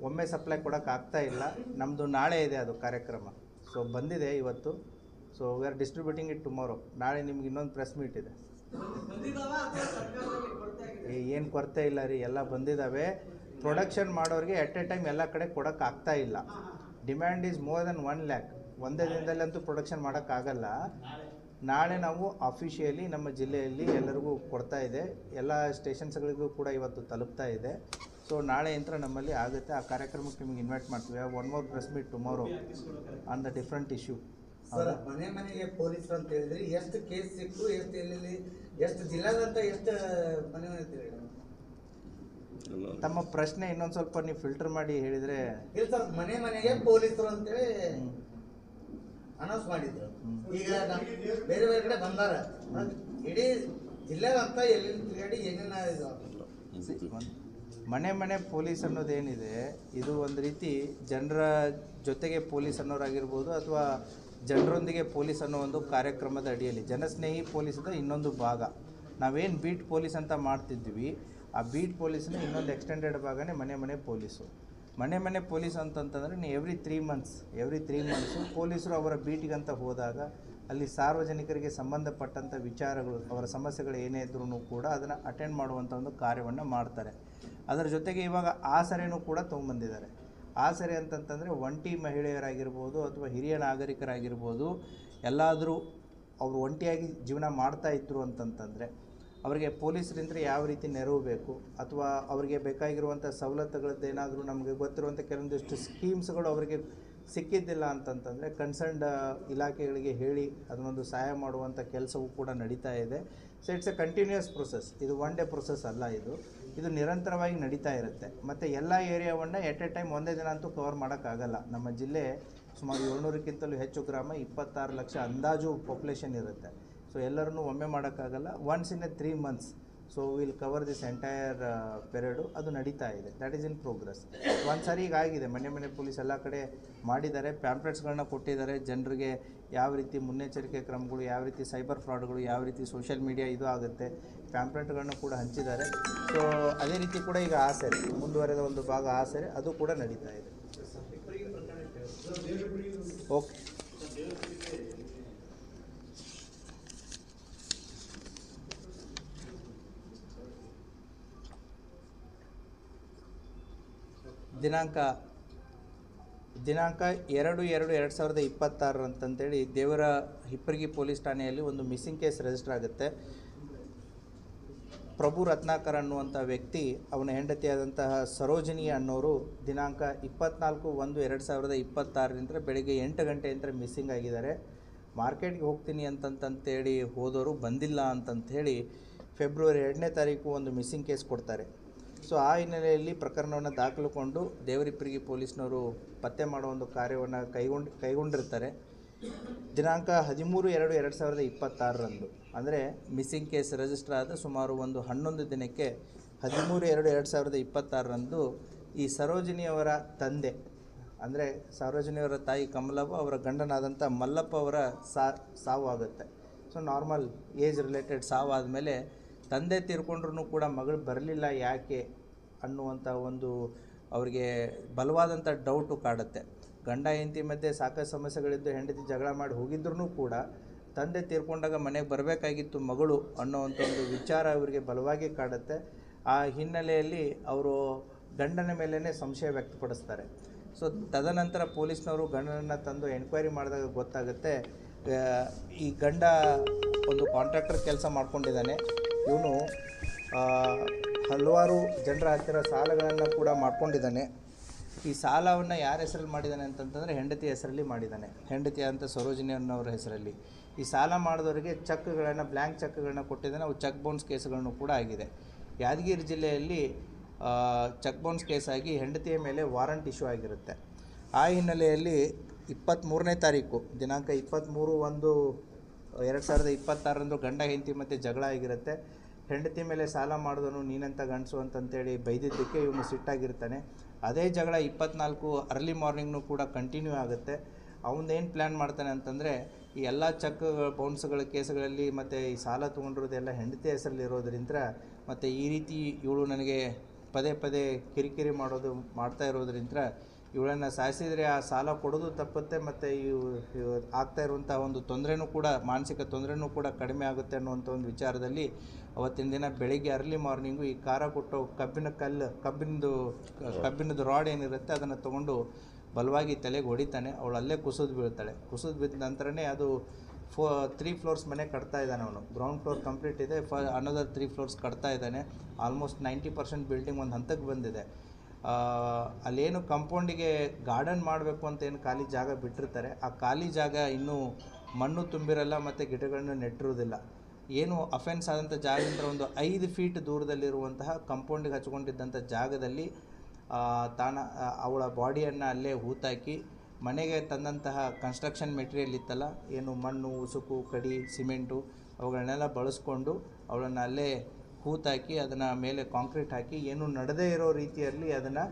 ಒಮ್ಮೆ ಸಪ್ಲೈ ಕೊಡೋಕ್ಕಾಗ್ತಾ ಇಲ್ಲ. ನಮ್ಮದು ನಾಳೆ ಇದೆ ಅದು ಕಾರ್ಯಕ್ರಮ. ಸೊ ಬಂದಿದೆ ಇವತ್ತು. So we R distributing it tomorrow. ನಾಳೆ ನಿಮ್ಗೆ ಇನ್ನೊಂದು ಪ್ರೆಸ್ ಮೀಟ್ ಇದೆ. ಏನು ಕೊರತೆ ಇಲ್ಲ ರೀ, ಎಲ್ಲ ಬಂದಿದ್ದಾವೆ. ಪ್ರೊಡಕ್ಷನ್ ಮಾಡೋರಿಗೆ ಎಟ್ ಎ ಟೈಮ್ ಎಲ್ಲ ಕಡೆ ಕೊಡೋಕ್ಕಾಗ್ತಾ ಇಲ್ಲ. Demand is more than 1 lakh. ಒಂದೇ ದಿನದಲ್ಲಂತೂ ಪ್ರೊಡಕ್ಷನ್ ಮಾಡೋಕ್ಕಾಗಲ್ಲ. ನಾಳೆ ನಾವು ಅಫಿಷಿಯಲಿ ನಮ್ಮ ಜಿಲ್ಲೆಯಲ್ಲಿ ಎಲ್ಲರಿಗೂ ಕೊಡ್ತಾ ಇದೆ. ಎಲ್ಲ ಸ್ಟೇಷನ್ಸ್ಗಳಿಗೂ ಕೂಡ ಇವತ್ತು ತಲುಪ್ತಾ ಇದೆ. ಸೊ ನಾಳೆ ಯಂತ್ರ ನಮ್ಮಲ್ಲಿ ಆಗುತ್ತೆ. ಆ ಕಾರ್ಯಕ್ರಮಕ್ಕೆ ನಿಮಗೆ ಇನ್ವೈಟ್ ಮಾಡ್ತೀವಿ. One more press meet tomorrow on the different issue. Sir ಮನೆ ಮನೆಗೆ ಪೊಲೀಸರು ಅಂತ ಹೇಳಿದ್ರೆ ಎಷ್ಟು ಕೇಸ್ ಸಿಕ್ಕು, ಎಷ್ಟು ಎಲ್ಲೆಲ್ಲಿ, ಎಷ್ಟು ಜಿಲ್ಲಾದಂತ ಎಷ್ಟು ಮನೆ ಮನೆ ಅಂತ ಹೇಳಿ ತಮ್ಮ ಪ್ರಶ್ನೆ ಇನ್ನೊಂದು ಸ್ವಲ್ಪ ನೀವು ಫಿಲ್ಟರ್ ಮಾಡಿ ಹೇಳಿದರೆ. ಇಲ್ಲ ಸರ್, ಮನೆ ಮನೆಗೆ ಪೊಲೀಸರು ಅಂತೇಳಿ ಅನೌನ್ಸ್ ಮಾಡಿದ್ರು. ಈಗ ಬೇರೆ ಬೇರೆ ಕಡೆ ಬಂದಾರ, ಇಡೀ ಜಿಲ್ಲೆಗಂತ ಎಲ್ಲಿ ತಿರುಗಾಡಿ ಏನೇನ ಇದು ಮನೆ ಪೊಲೀಸ್ ಅನ್ನೋದೇನಿದೆ, ಇದು ಒಂದು ರೀತಿ ಜನರ ಜೊತೆಗೆ ಪೊಲೀಸ್ ಅನ್ನೋರಾಗಿರ್ಬೋದು ಅಥವಾ ಜನರೊಂದಿಗೆ ಪೊಲೀಸ್ ಅನ್ನೋ ಒಂದು ಕಾರ್ಯಕ್ರಮದ ಅಡಿಯಲ್ಲಿ ಜನಸ್ನೇಹಿ ಪೊಲೀಸದ ಇನ್ನೊಂದು ಭಾಗ. ನಾವೇನು ಬೀಟ್ ಪೊಲೀಸ್ ಅಂತ ಮಾಡ್ತಿದ್ವಿ, ಆ ಬೀಟ್ ಪೊಲೀಸ್ನ ಇನ್ನೊಂದು ಎಕ್ಸ್ಟೆಂಡೆಡ್ ಭಾಗನೇ ಮನೆ ಪೊಲೀಸು. ಮನೆ ಪೊಲೀಸ್ ಅಂತಂತಂದರೆ ನೀವು ಎವ್ರಿ 3 months ಪೊಲೀಸರು ಅವರ ಬೀಟಿಗಂತ ಹೋದಾಗ ಅಲ್ಲಿ ಸಾರ್ವಜನಿಕರಿಗೆ ಸಂಬಂಧಪಟ್ಟಂಥ ವಿಚಾರಗಳು, ಅವರ ಸಮಸ್ಯೆಗಳು ಏನೇ ಇದ್ರೂ ಕೂಡ ಅದನ್ನು ಅಟೆಂಡ್ ಮಾಡುವಂಥ ಒಂದು ಕಾರ್ಯವನ್ನು ಮಾಡ್ತಾರೆ. ಅದರ ಜೊತೆಗೆ ಇವಾಗ ಆಸರೆನೂ ಕೂಡ ತೊಗೊಂಬಂದಿದ್ದಾರೆ. ಆಸರೆ ಅಂತಂತಂದರೆ ಒಂಟಿ ಮಹಿಳೆಯರಾಗಿರ್ಬೋದು ಅಥವಾ ಹಿರಿಯ ನಾಗರಿಕರಾಗಿರ್ಬೋದು, ಎಲ್ಲಾದರೂ ಅವರು ಒಂಟಿಯಾಗಿ ಜೀವನ ಮಾಡ್ತಾಯಿದ್ರು ಅಂತಂತಂದರೆ ಅವರಿಗೆ ಪೊಲೀಸರಿಂದ ಯಾವ ರೀತಿ ನೆರವು ಬೇಕು ಅಥವಾ ಅವರಿಗೆ ಬೇಕಾಗಿರುವಂಥ ಸವಲತ್ತುಗಳದ್ದೇನಾದರೂ ನಮಗೆ ಗೊತ್ತಿರುವಂಥ ಕೆಲವೊಂದಿಷ್ಟು ಸ್ಕೀಮ್ಸ್ಗಳು ಅವರಿಗೆ ಸಿಕ್ಕಿದ್ದಿಲ್ಲ ಅಂತಂತಂದರೆ ಕನ್ಸರ್ನ್ಡ್ ಇಲಾಖೆಗಳಿಗೆ ಹೇಳಿ ಅದನ್ನೊಂದು ಸಹಾಯ ಮಾಡುವಂಥ ಕೆಲಸವೂ ಕೂಡ ನಡೀತಾ ಇದೆ. So it's A continuous process. ಇದು 1 day ಪ್ರೊಸೆಸ್ ಅಲ್ಲ, ಇದು ನಿರಂತರವಾಗಿ ನಡೀತಾ ಇರುತ್ತೆ. ಮತ್ತು ಎಲ್ಲ ಏರಿಯಾವನ್ನು ಎಟ್ ಎ ಟೈಮ್ ಒಂದೇ ದಿನ ಅಂತೂ ಕವರ್ ಮಾಡೋಕ್ಕಾಗಲ್ಲ. ನಮ್ಮ ಜಿಲ್ಲೆ ಸುಮಾರು 700ಕ್ಕಿಂತಲೂ ಹೆಚ್ಚು ಗ್ರಾಮ, 26 ಲಕ್ಷ ಅಂದಾಜು ಪಾಪ್ಯುಲೇಷನ್ ಇರುತ್ತೆ. ಸೊ ಎಲ್ಲರನ್ನೂ ಒಮ್ಮೆ ಮಾಡೋಕ್ಕಾಗಲ್ಲ. Once in a 3 months. So will cover this entire period. ಅದು ನಡೀತಾ ಇದೆ. That is in progress. ಒಂದು ಸಾರಿ ಈಗ ಆಗಿದೆ, ಮನೆ ಪೊಲೀಸ್ ಎಲ್ಲ ಕಡೆ ಮಾಡಿದ್ದಾರೆ. ಪ್ಯಾಂಪ್ಲೆಟ್ಸ್ಗಳನ್ನ ಕೊಟ್ಟಿದ್ದಾರೆ ಜನರಿಗೆ. ಯಾವ ರೀತಿ ಮುನ್ನೆಚ್ಚರಿಕೆ ಕ್ರಮಗಳು, ಯಾವ ರೀತಿ ಸೈಬರ್ ಫ್ರಾಡ್ಗಳು, ಯಾವ ರೀತಿ ಸೋಷಿಯಲ್ ಮೀಡಿಯಾ ಇದು ಆಗುತ್ತೆ, ಪ್ಯಾಂಪ್ಲೆಟ್ಗಳನ್ನು ಕೂಡ ಹಂಚಿದ್ದಾರೆ. ಸೊ ಅದೇ ರೀತಿ ಕೂಡ ಈಗ ಆಸರೆ ಮುಂದುವರೆದ ಒಂದು ಭಾಗ ಆಸರೆ ಅದು ಕೂಡ ನಡೀತಾ ಇದೆ. ಓಕೆ. ದಿನಾಂಕ 2/2/2026 ಅಂತಂತೇಳಿ ದೇವರ ಹಿಪ್ಪರಗಿ ಪೊಲೀಸ್ ಠಾಣೆಯಲ್ಲಿ ಒಂದು ಮಿಸ್ಸಿಂಗ್ ಕೇಸ್ ರಿಜಿಸ್ಟರ್ ಆಗುತ್ತೆ. ಪ್ರಭು ರತ್ನಾಕರ್ ಅನ್ನುವಂಥ ವ್ಯಕ್ತಿ, ಅವನ ಹೆಂಡತಿಯಾದಂತಹ ಸರೋಜಿನಿ ಅನ್ನೋರು ದಿನಾಂಕ 24/1/2026 ಬೆಳಗ್ಗೆ 8 ಗಂಟೆಯಿಂದ ಮಿಸ್ಸಿಂಗ್ ಆಗಿದ್ದಾರೆ. ಮಾರ್ಕೆಟ್ಗೆ ಹೋಗ್ತೀನಿ ಅಂತಂತೇಳಿ ಹೋದವರು ಬಂದಿಲ್ಲ ಅಂತಂಥೇಳಿ ಫೆಬ್ರವರಿ 2ನೇ ತಾರೀಕು ಒಂದು ಮಿಸ್ಸಿಂಗ್ ಕೇಸ್ ಕೊಡ್ತಾರೆ. ಸೊ ಆ ಹಿನ್ನೆಲೆಯಲ್ಲಿ ಪ್ರಕರಣವನ್ನು ದಾಖಲುಕೊಂಡು ದೇವರಿಪ್ಪರಿಗೆ ಪೊಲೀಸ್ನವರು ಪತ್ತೆ ಮಾಡೋ ಒಂದು ಕಾರ್ಯವನ್ನು ಕೈಗೊಂಡಿರ್ತಾರೆ. ದಿನಾಂಕ 13/2/2026 ಅಂದರೆ ಮಿಸ್ಸಿಂಗ್ ಕೇಸ್ ರಿಜಿಸ್ಟರ್ ಆದ ಸುಮಾರು ಒಂದು 11 ದಿನಕ್ಕೆ 13/2/2026 ಈ ಸರೋಜಿನಿಯವರ ತಂದೆ, ಅಂದರೆ ಸರೋಜಿನಿಯವರ ತಾಯಿ ಕಮಲವ್ವ, ಅವರ ಗಂಡನಾದಂಥ ಮಲ್ಲಪ್ಪ ಅವರ ಸಾವು ಆಗುತ್ತೆ. ಸೊ ನಾರ್ಮಲ್ ಏಜ್ ರಿಲೇಟೆಡ್ ಸಾವು ಆದಮೇಲೆ ತಂದೆ ತೀರ್ಕೊಂಡ್ರೂ ಕೂಡ ಮಗಳು ಬರಲಿಲ್ಲ ಯಾಕೆ ಅನ್ನುವಂಥ ಒಂದು ಅವರಿಗೆ ಬಲವಾದಂಥ ಡೌಟು ಕಾಡುತ್ತೆ. ಗಂಡ ಹೆಂಡತಿ ಮಧ್ಯೆ ಸಾಕಷ್ಟು ಸಮಸ್ಯೆಗಳಿದ್ದು ಹೆಂಡತಿ ಜಗಳ ಮಾಡಿ ಹೋಗಿದ್ರೂ ಕೂಡ ತಂದೆ ತೀರ್ಕೊಂಡಾಗ ಮನೆಗೆ ಬರಬೇಕಾಗಿತ್ತು ಮಗಳು ಅನ್ನೋವಂಥ ಒಂದು ವಿಚಾರ ಅವರಿಗೆ ಬಲವಾಗಿ ಕಾಡುತ್ತೆ. ಆ ಹಿನ್ನೆಲೆಯಲ್ಲಿ ಅವರು ಗಂಡನ ಮೇಲೇ ಸಂಶಯ ವ್ಯಕ್ತಪಡಿಸ್ತಾರೆ. ಸೊ ತದನಂತರ ಪೊಲೀಸ್ನವರು ಗಂಡನನ್ನು ತಂದು ಎನ್ಕ್ವೈರಿ ಮಾಡಿದಾಗ ಗೊತ್ತಾಗುತ್ತೆ ಈ ಗಂಡ ಒಂದು ಕಾಂಟ್ರಾಕ್ಟರ್ ಕೆಲಸ ಮಾಡ್ಕೊಂಡಿದ್ದಾನೆ. ಇವನು ಹಲವಾರು ಜನರ ಹತ್ತಿರ ಸಾಲಗಳನ್ನು ಕೂಡ ಮಾಡ್ಕೊಂಡಿದ್ದಾನೆ. ಈ ಸಾಲವನ್ನು ಯಾರ ಹೆಸರಲ್ಲಿ ಮಾಡಿದ್ದಾನೆ ಅಂತಂತಂದರೆ ಹೆಂಡತಿ ಹೆಸರಲ್ಲಿ ಮಾಡಿದ್ದಾನೆ. ಹೆಂಡತಿ ಅಂತ ಸರೋಜಿನಿ ಅನ್ನೋರ ಹೆಸರಲ್ಲಿ. ಈ ಸಾಲ ಮಾಡಿದವರಿಗೆ ಚೆಕ್ಗಳನ್ನು ಬ್ಲ್ಯಾಂಕ್ ಚೆಕ್ಗಳನ್ನು ಕೊಟ್ಟಿದ್ದಾನೆ. ಅವು ಚೆಕ್ ಬೌನ್ಸ್ ಕೇಸ್ಗಳನ್ನು ಕೂಡ ಆಗಿದೆ. ಯಾದಗಿರಿ ಜಿಲ್ಲೆಯಲ್ಲಿ ಚೆಕ್ ಬೌನ್ಸ್ ಕೇಸಾಗಿ ಹೆಂಡತಿಯ ಮೇಲೆ ವಾರಂಟ್ ಇಶ್ಯೂ ಆಗಿರುತ್ತೆ. ಆ ಹಿನ್ನೆಲೆಯಲ್ಲಿ 23ನೇ ತಾರೀಕು ದಿನಾಂಕ 23/1/2026 ಗಂಡ ಹೆಂಡತಿ ಮತ್ತು ಜಗಳ ಆಗಿರುತ್ತೆ. ಹೆಂಡತಿ ಮೇಲೆ ಸಾಲ ಮಾಡಿದವನು ನೀನಂತ ಗಂಡಸು ಅಂತಂತೇಳಿ ಬೈದಿದ್ದಕ್ಕೆ ಇವನು ಸಿಟ್ಟಾಗಿರ್ತಾನೆ. ಅದೇ ಜಗಳ 24 ಅರ್ಲಿ ಮಾರ್ನಿಂಗ್ನೂ ಕೂಡ ಕಂಟಿನ್ಯೂ ಆಗುತ್ತೆ. ಅವನೇನು ಪ್ಲ್ಯಾನ್ ಮಾಡ್ತಾನೆ ಅಂತಂದರೆ ಈ ಎಲ್ಲ ಚೆಕ್ ಬೌನ್ಸ್ಗಳ ಕೇಸುಗಳಲ್ಲಿ ಮತ್ತು ಈ ಸಾಲ ತೊಗೊಂಡಿರೋದೆಲ್ಲ ಹೆಂಡತಿ ಹೆಸರಲ್ಲಿ ಇರೋದ್ರಿಂದ ಮತ್ತು ಈ ರೀತಿ ಇವಳು ನನಗೆ ಪದೇ ಪದೇ ಕಿರಿಕಿರಿ ಮಾಡ್ತಾ ಇರೋದ್ರಿಂದ ಇವಳನ್ನು ಸಾಯಿಸಿದರೆ ಆ ಸಾಲ ಕೊಡೋದು ತಪ್ಪುತ್ತೆ ಮತ್ತು ಇವು ಆಗ್ತಾ ಇರುವಂಥ ಒಂದು ತೊಂದರೆನೂ ಕೂಡ ಮಾನಸಿಕ ತೊಂದರೆನೂ ಕೂಡ ಕಡಿಮೆ ಆಗುತ್ತೆ ಅನ್ನುವಂಥ ಒಂದು ವಿಚಾರದಲ್ಲಿ ಅವತ್ತಿನ ದಿನ ಬೆಳಿಗ್ಗೆ ಅರ್ಲಿ ಮಾರ್ನಿಂಗು ಈ ಖಾರ ಕೊಟ್ಟು ಕಬ್ಬಿಣದ ರಾಡ್ ಏನಿರುತ್ತೆ ಅದನ್ನು ತೊಗೊಂಡು ಬಲವಾಗಿ ತಲೆಗೆ ಹೊಡಿತಾನೆ. ಅವಳು ಅಲ್ಲೇ ಕುಸಿದು ಬೀಳ್ತಾಳೆ. ಕುಸಿದು ಬಿದ್ದ ನಂತರನೇ ಅದು 3 ಫ್ಲೋರ್ಸ್ ಮನೆ ಕಟ್ತಾ ಇದ್ದಾನೆ. ಅವನು ಗ್ರೌಂಡ್ ಫ್ಲೋರ್ ಕಂಪ್ಲೀಟ್ ಇದೆ, ಅನದರ್ 3 ಫ್ಲೋರ್ಸ್ ಕಟ್ತಾ ಇದ್ದಾನೆ. ಆಲ್ಮೋಸ್ಟ್ 90% ಬಿಲ್ಡಿಂಗ್ ಒಂದು ಹಂತಕ್ಕೆ ಬಂದಿದೆ. ಅಲ್ಲೇನು ಕಂಪೌಂಡಿಗೆ ಗಾರ್ಡನ್ ಮಾಡಬೇಕು ಅಂತ ಏನು ಖಾಲಿ ಜಾಗ ಬಿಟ್ಟಿರ್ತಾರೆ, ಆ ಖಾಲಿ ಜಾಗ ಇನ್ನೂ ಮಣ್ಣು ತುಂಬಿರಲ್ಲ ಮತ್ತು ಗಿಡಗಳನ್ನು ನೆಟ್ಟಿರೋದಿಲ್ಲ. ಏನು ಅಫೆನ್ಸ್ ಆದಂಥ ಜಾಗದಿಂದ ಒಂದು 5 ಫೀಟ್ ದೂರದಲ್ಲಿರುವಂತಹ ಕಂಪೌಂಡಿಗೆ ಹಚ್ಕೊಂಡಿದ್ದಂಥ ಜಾಗದಲ್ಲಿ ಅವಳ ಬಾಡಿಯನ್ನು ಅಲ್ಲೇ ಹೂತಾಕಿ ಮನೆಗೆ ತಂದಂತಹ ಕನ್ಸ್ಟ್ರಕ್ಷನ್ ಮೆಟೀರಿಯಲ್ ಇತ್ತಲ್ಲ, ಏನು ಮಣ್ಣು, ಉಸುಕು, ಕಡಿ, ಸಿಮೆಂಟು ಅವುಗಳನ್ನೆಲ್ಲ ಬಳಸ್ಕೊಂಡು ಅವಳನ್ನು ಅಲ್ಲೇ ಹೂತಾಕಿ ಅದನ್ನು ಮೇಲೆ ಕಾಂಕ್ರೀಟ್ ಹಾಕಿ ಏನು ನಡೆದೇ ಇರೋ ರೀತಿಯಲ್ಲಿ ಅದನ್ನು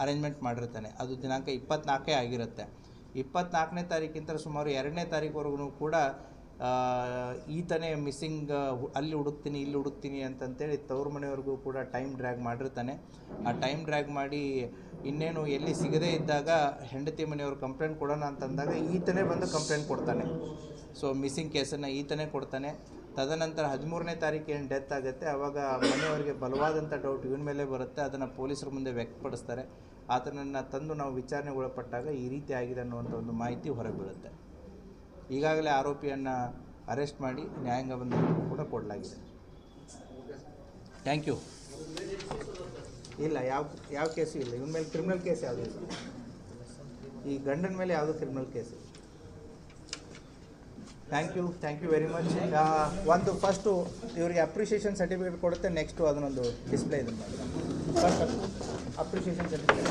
ಅರೇಂಜ್ಮೆಂಟ್ ಮಾಡಿರ್ತಾನೆ. ಅದು ದಿನಾಂಕ 24 ಆಗಿರುತ್ತೆ. 24ನೇ ತಾರೀಕಿಂತ ಸುಮಾರು 2ನೇ ತಾರೀಕುವರೆಗೂ ಕೂಡ ಈತನೇ ಮಿಸ್ಸಿಂಗ್, ಅಲ್ಲಿ ಹುಡುಕ್ತೀನಿ ಇಲ್ಲಿ ಹುಡುಕ್ತೀನಿ ಅಂತಂತೇಳಿ ತವ್ರ ಮನೆಯವ್ರಿಗೂ ಕೂಡ ಟೈಮ್ ಡ್ರ್ಯಾಗ್ ಮಾಡಿರ್ತಾನೆ. ಆ ಟೈಮ್ ಡ್ರ್ಯಾಗ್ ಮಾಡಿ ಇನ್ನೇನು ಎಲ್ಲಿ ಸಿಗದೇ ಇದ್ದಾಗ ಹೆಂಡತಿ ಮನೆಯವರು ಕಂಪ್ಲೇಂಟ್ ಕೊಡೋಣ ಅಂತಂದಾಗ ಈತನೇ ಬಂದು ಕಂಪ್ಲೇಂಟ್ ಕೊಡ್ತಾನೆ. ಸೊ ಮಿಸ್ಸಿಂಗ್ ಕೇಸನ್ನು ಈತನೇ ಕೊಡ್ತಾನೆ. ತದನಂತರ 13ನೇ ತಾರೀಕು ಏನು ಡೆತ್ ಆಗುತ್ತೆ ಆವಾಗ ಮನೆಯವರಿಗೆ ಬಲವಾದಂಥ ಡೌಟ್ ಇವನ ಮೇಲೆ ಬರುತ್ತೆ. ಅದನ್ನು ಪೊಲೀಸರ ಮುಂದೆ ವ್ಯಕ್ತಪಡಿಸ್ತಾರೆ. ಆತನನ್ನು ತಂದು ನಾವು ವಿಚಾರಣೆಗೆ ಒಳಪಟ್ಟಾಗ ಈ ರೀತಿ ಆಗಿದೆ ಅನ್ನುವಂಥ ಒಂದು ಮಾಹಿತಿ ಹೊರಬೀಳುತ್ತೆ. ಈಗಾಗಲೇ ಆರೋಪಿಯನ್ನು ಅರೆಸ್ಟ್ ಮಾಡಿ ನ್ಯಾಯಾಂಗ ಬಂಧನಕ್ಕೂ ಕೂಡ ಕೊಡಲಾಗಿದೆ. Thank you. ಇಲ್ಲ, ಯಾವ ಕೇಸು ಇಲ್ಲ. ಇವನ ಮೇಲೆ ಕ್ರಿಮಿನಲ್ ಕೇಸ್ ಯಾವುದೂ ಇಲ್ಲ. ಈ ಗಂಡನ ಮೇಲೆ ಯಾವುದೂ ಕ್ರಿಮಿನಲ್ ಕೇಸ್ ಇಲ್ಲ. Thank you very much. ಒಂದು ಫಸ್ಟು ಇವರಿಗೆ ಅಪ್ರಿಷಿಯೇಷನ್ ಸರ್ಟಿಫಿಕೇಟ್ ಕೊಡುತ್ತೆ. ನೆಕ್ಸ್ಟು ಅದನ್ನೊಂದು ಡಿಸ್ಪ್ಲೇ ಇದನ್ನು ಮಾಡಿ. First appreciation certificate